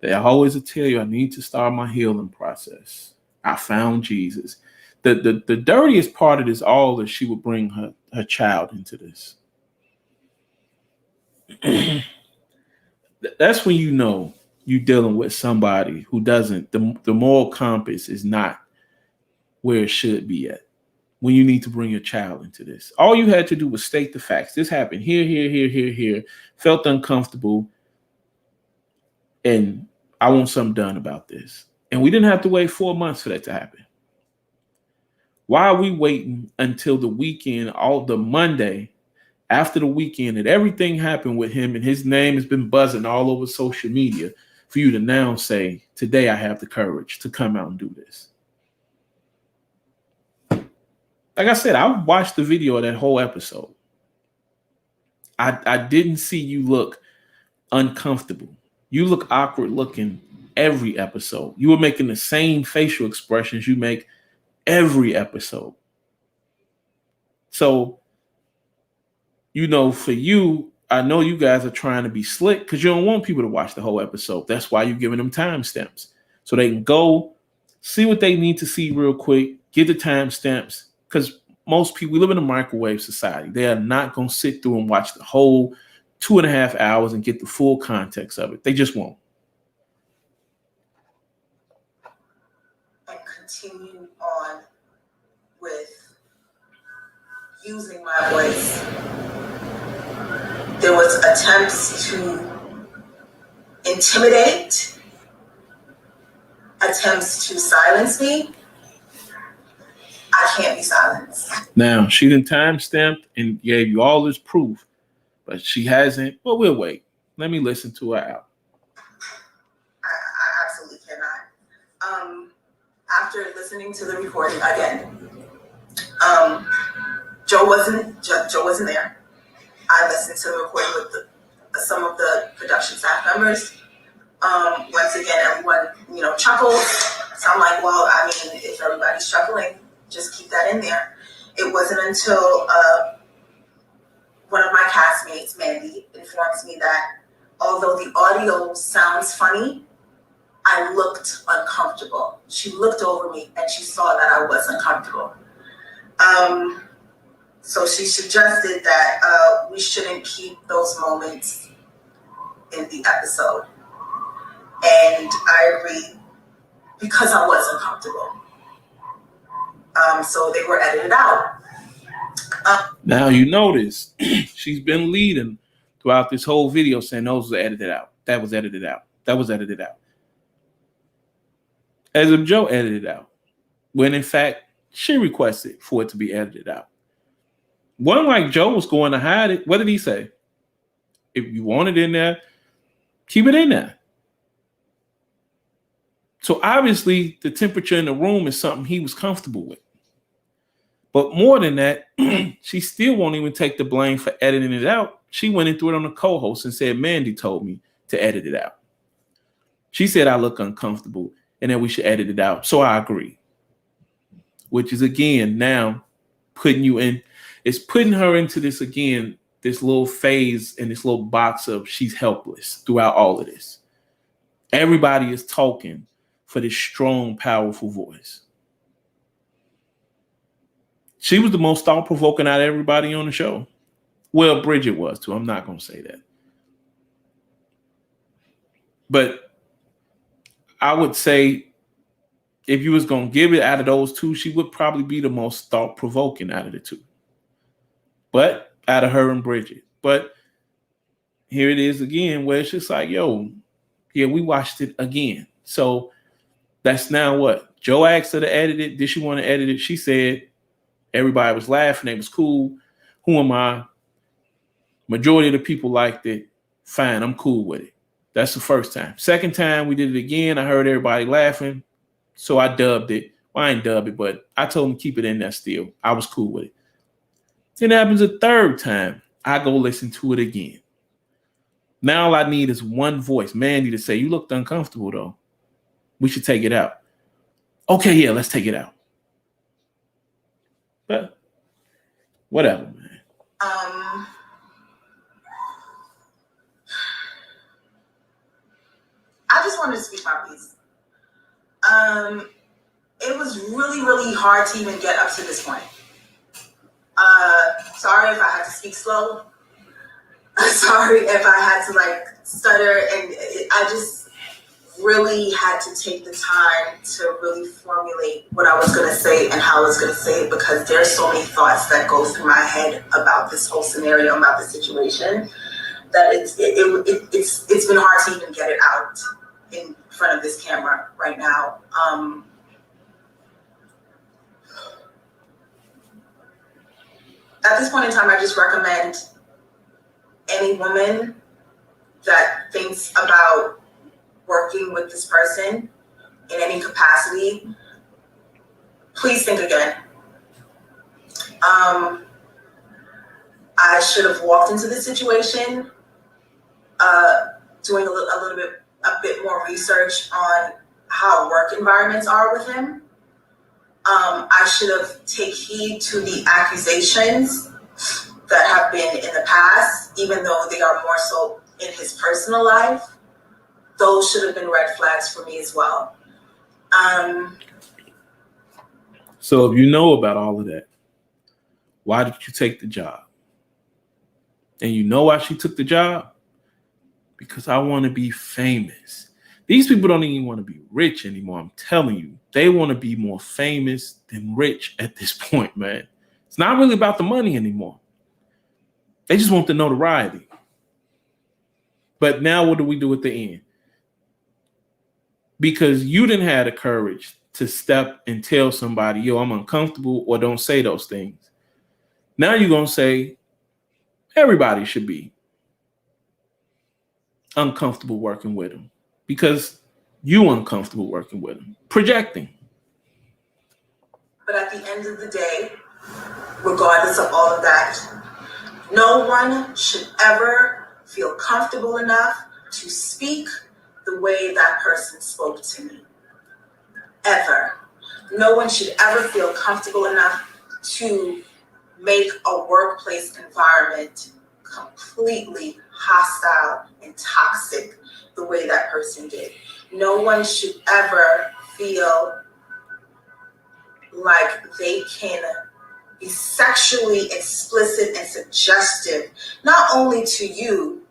They always tell you I need to start my healing process. I found Jesus. The dirtiest part of this all is she would bring her child into this. That's when you know you're dealing with somebody who doesn't, the moral compass is not where it should be at. When you need to bring your child into this. All you had to do was state the facts. This happened here, felt uncomfortable, and I want something done about this. And we didn't have to wait 4 months for that to happen. Why are we waiting until the weekend, all the Monday after the weekend that everything happened with him and his name has been buzzing all over social media for you to now say, today I have the courage to come out and do this? Like I said, I watched the video of that whole episode. I didn't see you look uncomfortable. You look awkward looking every episode. You were making the same facial expressions you make every episode. So, for you, I know you guys are trying to be slick because you don't want people to watch the whole episode. That's why you're giving them timestamps so they can go see what they need to see real quick, get the timestamps. Because most people, we live in a microwave society. They are not going to sit through and watch the whole 2.5 hours and get the full context of it. They just won't. And continue on with using my voice. There was attempts to intimidate, attempts to silence me. I can't be silenced. Now, she done timestamped and gave you all this proof, but she hasn't. Well, we'll wait. Let me listen to her out. I absolutely cannot. After listening to the recording again, Joe wasn't there. I listened to the recording with some of the production staff members. Once again, everyone, chuckled. So I'm like, well, I mean, if everybody's chuckling, just keep that in there. It wasn't until one of my castmates, Mandy, informs me that although the audio sounds funny, I looked uncomfortable. She looked over me and she saw that I was uncomfortable. So she suggested that we shouldn't keep those moments in the episode. And I agreed because I was uncomfortable. So they were edited out. Now you notice she's been leading throughout this whole video saying those were edited out. That was edited out. That was edited out. As if Joe edited out. When in fact, she requested for it to be edited out. One like Joe was going to hide it. What did he say? If you want it in there, keep it in there. So obviously the temperature in the room is something he was comfortable with. But more than that, she still won't even take the blame for editing it out. She went and threw it on the co-host and said, Mandy told me to edit it out. She said I look uncomfortable and that we should edit it out. So I agree. Which is, again, now putting you in. It's putting her into this, again, this little phase and this little box of she's helpless throughout all of this. Everybody is talking for this strong, powerful voice. She was the most thought-provoking out of everybody on the show. Well, Bridget was too. I'm not going to say that. But I would say if you was going to give it out of those two, she would probably be the most thought-provoking out of the two. But out of her and Bridget. But here it is again where it's just like, yo, yeah, we watched it again. So that's now what? Joe asked her to edit it. Did she want to edit it? She said everybody was laughing. It was cool. Who am I? Majority of the people liked it. Fine, I'm cool with it. That's the first time. Second time we did it again. I heard everybody laughing. So I dubbed it. Well, I ain't dubbed it, but I told them to keep it in there still. I was cool with it. Then it happens a third time. I go listen to it again. Now all I need is one voice, Mandy, to say, you looked uncomfortable though. We should take it out. Okay, yeah, let's take it out. But whatever, man. I just wanted to speak my piece. It was really, really hard to even get up to this point. Sorry if I had to speak slow. Sorry if I had to stutter, and I just really had to take the time to really formulate what I was going to say and how I was going to say it, because there's so many thoughts that go through my head about this whole scenario, about the situation, that it's been hard to even get it out front of this camera right now. At this point in time, I just recommend any woman that thinks about working with this person in any capacity, please think again. I should have walked into the situation doing a bit more research on how work environments are with him. I should have taken heed to the accusations that have been in the past, even though they are more so in his personal life. Those should have been red flags for me as well. So if you know about all of that, why did you take the job? And you know why she took the job? Because I want to be famous. These people don't even want to be rich anymore. I'm telling you, they want to be more famous than rich at this point, man. It's not really about the money anymore. They just want the notoriety. But now what do we do at the end? Because you didn't have the courage to step and tell somebody, yo, I'm uncomfortable, or don't say those things. Now you're going to say everybody should be uncomfortable working with him because you uncomfortable working with him, projecting. But at the end of the day, regardless of all of that, no one should ever feel comfortable enough to speak the way that person spoke to me. Ever. No one should ever feel comfortable enough to make a workplace environment completely hostile and toxic the way that person did. No one should ever feel like they can be sexually explicit and suggestive, not only to you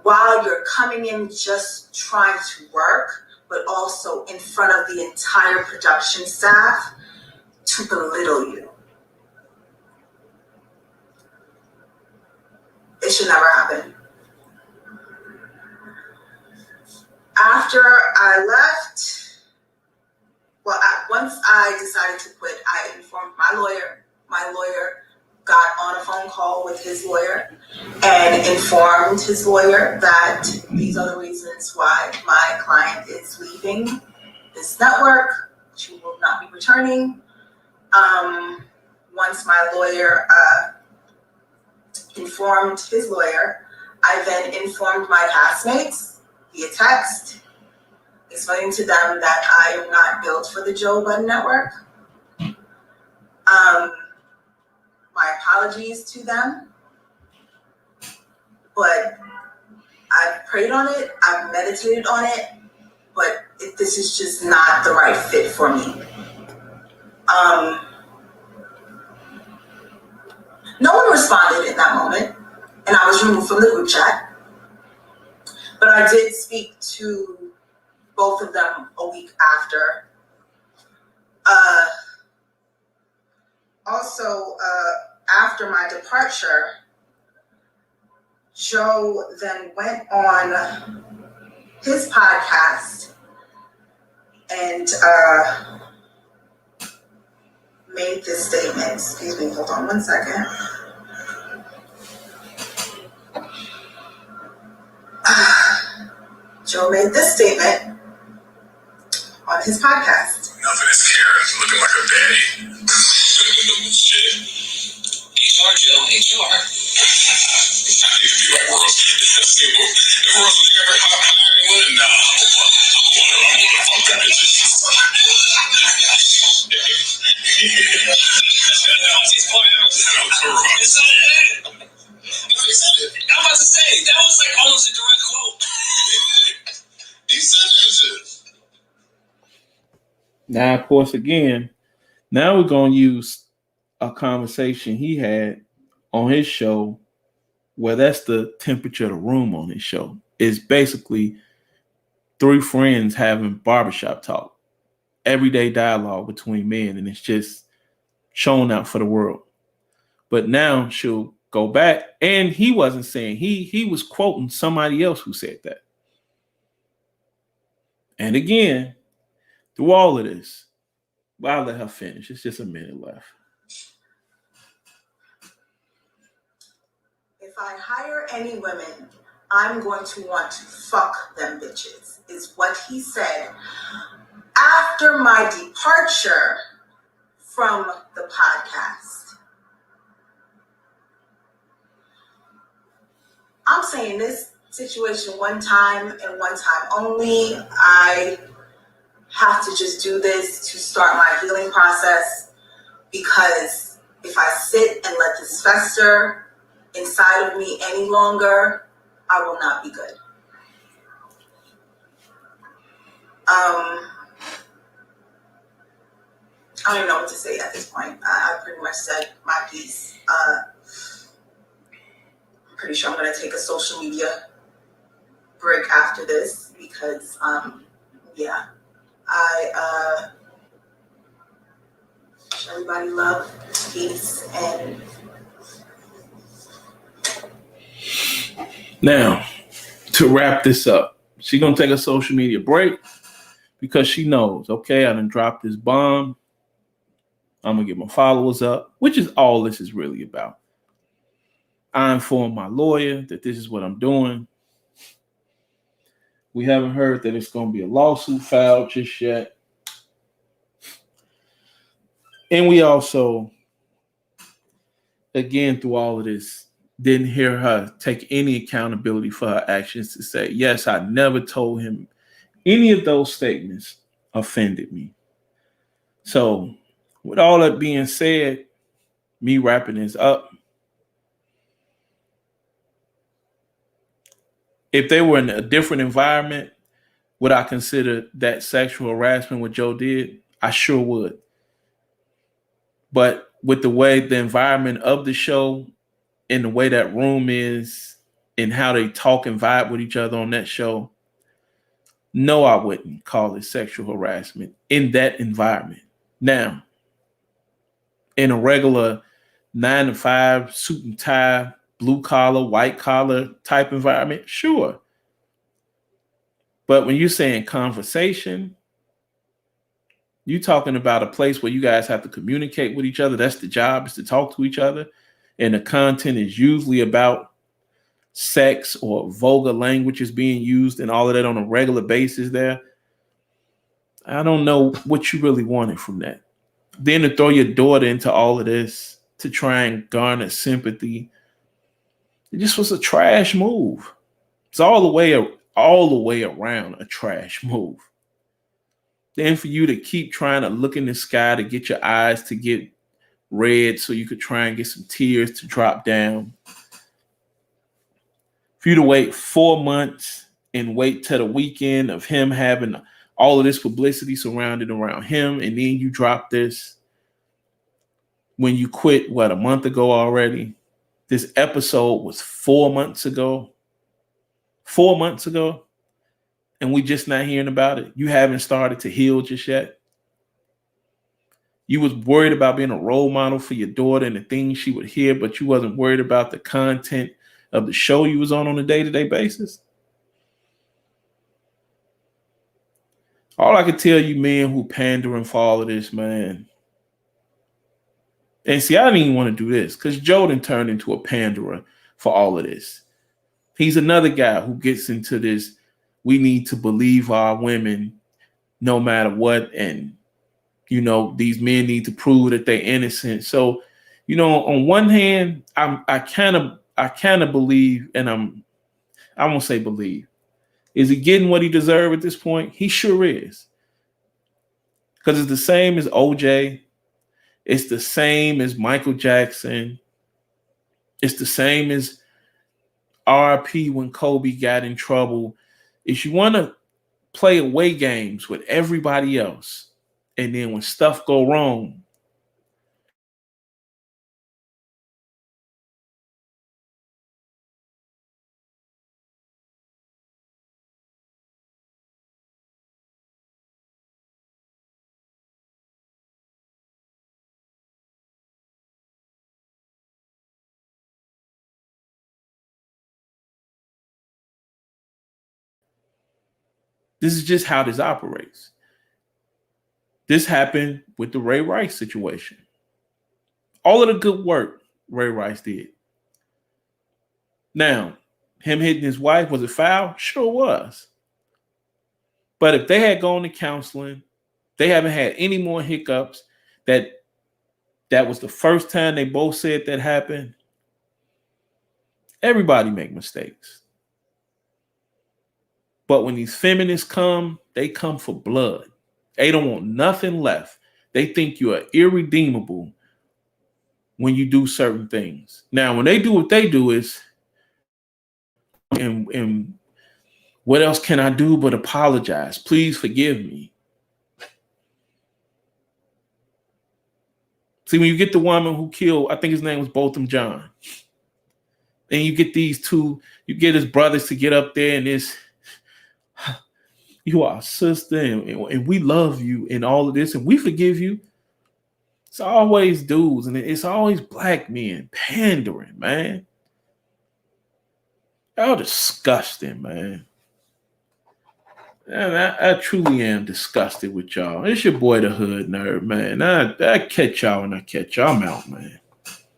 while you're coming in just trying to work, but also in front of the entire production staff to belittle you. It should never happen. After I left, once I decided to quit, I informed my lawyer. My lawyer got on a phone call with his lawyer and informed his lawyer that these are the reasons why my client is leaving this network. She will not be returning. Once my lawyer informed his lawyer, I then informed my castmates via text, explaining to them that I am not built for the Joe Budden Network. My apologies to them, but I've prayed on it, I've meditated on it, but this is just not the right fit for me. No one responded in that moment, and I was removed from the group chat, but I did speak to both of them a week after. Also, after my departure, Joe then went on his podcast and made this statement. Excuse me, hold on one second. Joe made this statement on his podcast. Nothing is here. Looking like a baddie. Shit. HR, Joe. HR. I need to be like Russ. If Russ was ever hiring women, nah. I'm gonna fuck that bitch. I'm about to say, that was like almost a direct quote. He said that shit. Now, of course, again, now we're going to use a conversation he had on his show where that's the temperature of the room on his show. It's basically three friends having barbershop talk, everyday dialogue between men, and it's just shown out for the world. But now she'll go back, and he wasn't saying, he was quoting somebody else who said that. And again, through all of this, well, I'll let her finish. It's just a minute left. If I hire any women, I'm going to want to fuck them bitches, is what he said after my departure from the podcast. I'm saying this situation one time and one time only. I have to just do this to start my healing process, because if I sit and let this fester inside of me any longer, I will not be good. I don't even know what to say at this point. I pretty much said my piece. I'm pretty sure I'm going to take a social media break after this because, yeah, I wish everybody love, peace, and Now, to wrap this up, she's going to take a social media break because she knows, okay, I done dropped this bomb. I'm going to get my followers up, which is all this is really about. I informed my lawyer that this is what I'm doing. We haven't heard that it's going to be a lawsuit filed just yet. And we also, again, through all of this, didn't hear her take any accountability for her actions to say, yes, I never told him any of those statements offended me. So, with all that being said, me wrapping this up, if they were in a different environment, would I consider that sexual harassment what Joe did? I sure would. But with the way the environment of the show and the way that room is and how they talk and vibe with each other on that show, no, I wouldn't call it sexual harassment in that environment. Now, in a regular 9 to 5 suit and tie, blue collar, white collar type environment, sure. But when you're saying conversation, you're talking about a place where you guys have to communicate with each other. That's the job, is to talk to each other. And the content is usually about sex or vulgar language is being used and all of that on a regular basis there. I don't know what you really wanted from that. Then to throw your daughter into all of this to try and garner sympathy, it just was a trash move. It's all the way around a trash move. Then for you to keep trying to look in the sky to get your eyes to get red so you could try and get some tears to drop down. For you to wait 4 months and wait till the weekend of him having all of this publicity surrounded around him, and then you drop this when you quit, a month ago already? This episode was 4 months ago. 4 months ago. And we just not hearing about it. You haven't started to heal just yet. You was worried about being a role model for your daughter and the things she would hear, but you wasn't worried about the content of the show you was on a day-to-day basis. All I can tell you, men who pandering for all of this, man. And see, I didn't even want to do this because Joe done turned into a panderer for all of this. He's another guy who gets into this, we need to believe our women no matter what. And, these men need to prove that they're innocent. So, on one hand, I kind of believe, and I won't say believe. Is he getting what he deserved at this point? He sure is. Because it's the same as OJ. It's the same as Michael Jackson. It's the same as RP when Kobe got in trouble. If you want to play away games with everybody else, and then when stuff go wrong, This is just how this operates. This happened with the Ray Rice situation. All of the good work Ray Rice did. Now, him hitting his wife, was it foul? Sure was. But if they had gone to counseling, they haven't had any more hiccups. That was the first time they both said that happened. Everybody make mistakes. But when these feminists come, they come for blood. They don't want nothing left. They think you are irredeemable when you do certain things. Now, when they do what they do is, and what else can I do but apologize? Please forgive me. See, when you get the woman who killed, I think his name was Botham John, and you get these two, you get his brothers to get up there and this, you are a sister and we love you and all of this and we forgive you. It's always dudes and it's always black men pandering, man. Y'all disgusting, man. And I truly am disgusted with y'all. It's your boy, the Hood Nerd, man. I catch y'all when I catch y'all. I'm out, man.